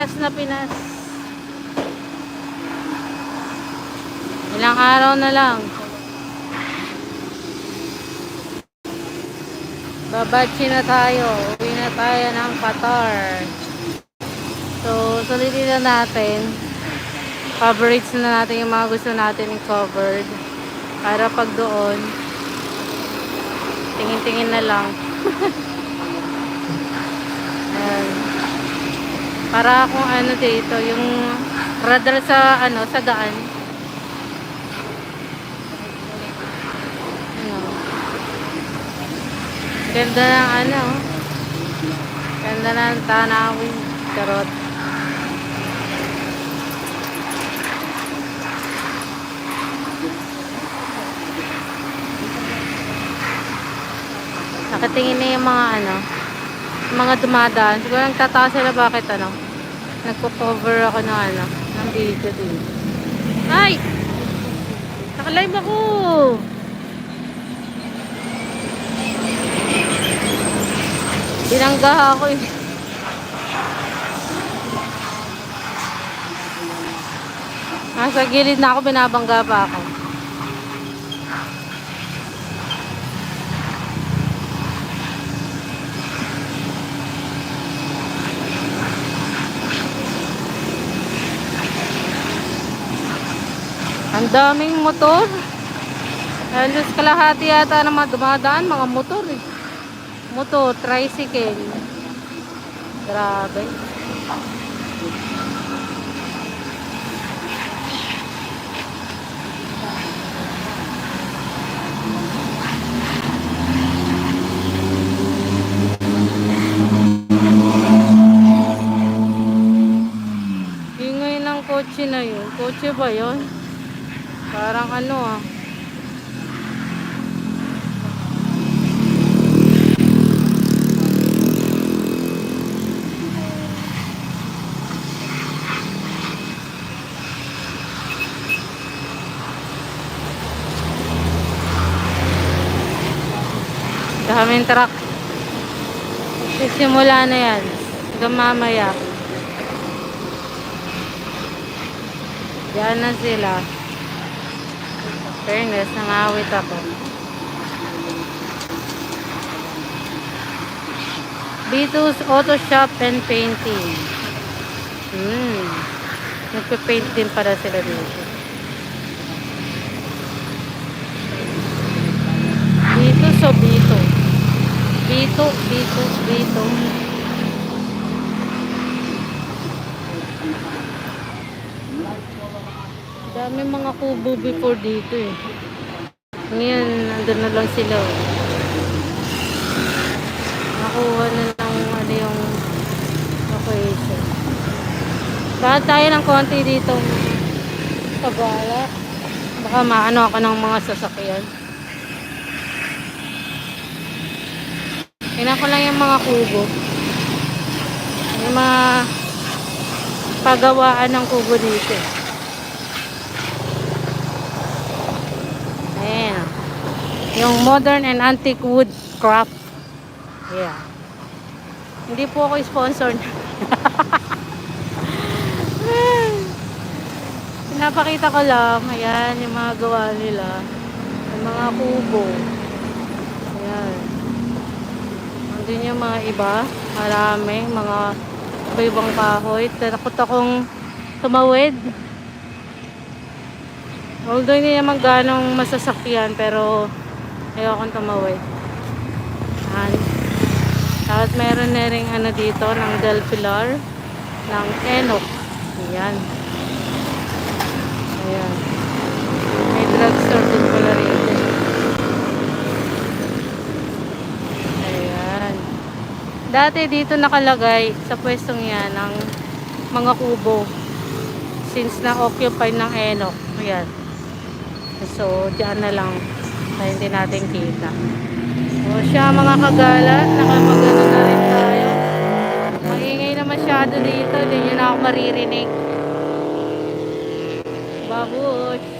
Na Pinas. Ilang araw na lang. Babatsi na tayo. Uwi na tayo ng Qatar. So, sulitin na natin. Coverage na natin yung mga gusto natin i-covered. Para pag doon, tingin-tingin na lang. Ayan. Para kung ano dito, yung radar sa ano, sa daan. Ano. Ganda ng ano. Ganda ng tanawin. Karot. Nakatingin na yung mga ano, mga dumadaan. Siguro nagtatawa sila bakit ano, nagpo-cover ako ng ano, ng video din. Ay! Naka-live ako! Binangga ako eh. Nasa gilid na ako, binabangga pa ako. Ang daming motor. Halos kalahati yata ng mga dumadaan, mga motor eh. Motor, tricycle. Grabe. Ingay ng kotse na yun. Kotse ba yun? Parang ano ah. Daming truck. Sisimula na yan. Hanggang mamaya. Diyan na sila. Fairness, nangawit ako. Bito's Auto Shop and Painting. Nagpe-paint din para sila dito. Bito's o Bito? Bito. Dami mga kubo before dito eh. Ngayon, nandun na lang sila. Nakuha na lang ano yung location. Bakit tayo ng konti dito sa bala? Baka maano ako ng mga sasakyan. Tingnan ko lang yung mga kubo. Yung mga pagawaan ng kubo dito. Ayan. Yung modern and antique wood craft. Yeah. Hindi po ako sponsored. Pinapakita ko lang. Ayan, yung mga gawa nila. Yung mga kubo. Ayan. Andun yung mga iba. Marami. Mga iba-ibang kahoy. Takot akong tumawid. Although hindi naman ganong masasakyan. Pero ayokong tumawid. Ayan. At meron na rin ano dito ng Del Pilar. Ng Enoch. Ayan. Ayan. May drugstore din pala rito. Ayan. Dati dito nakalagay sa pwestong yan ng mga kubo. Since na-occupy ng Enoch. Ayan. So, diyan na lang. Kaya hindi natin kita. O siya mga kagala. Nakamagano na rin tayo. Maingay na masyado dito. Hindi nyo na ako maririnig. Babush.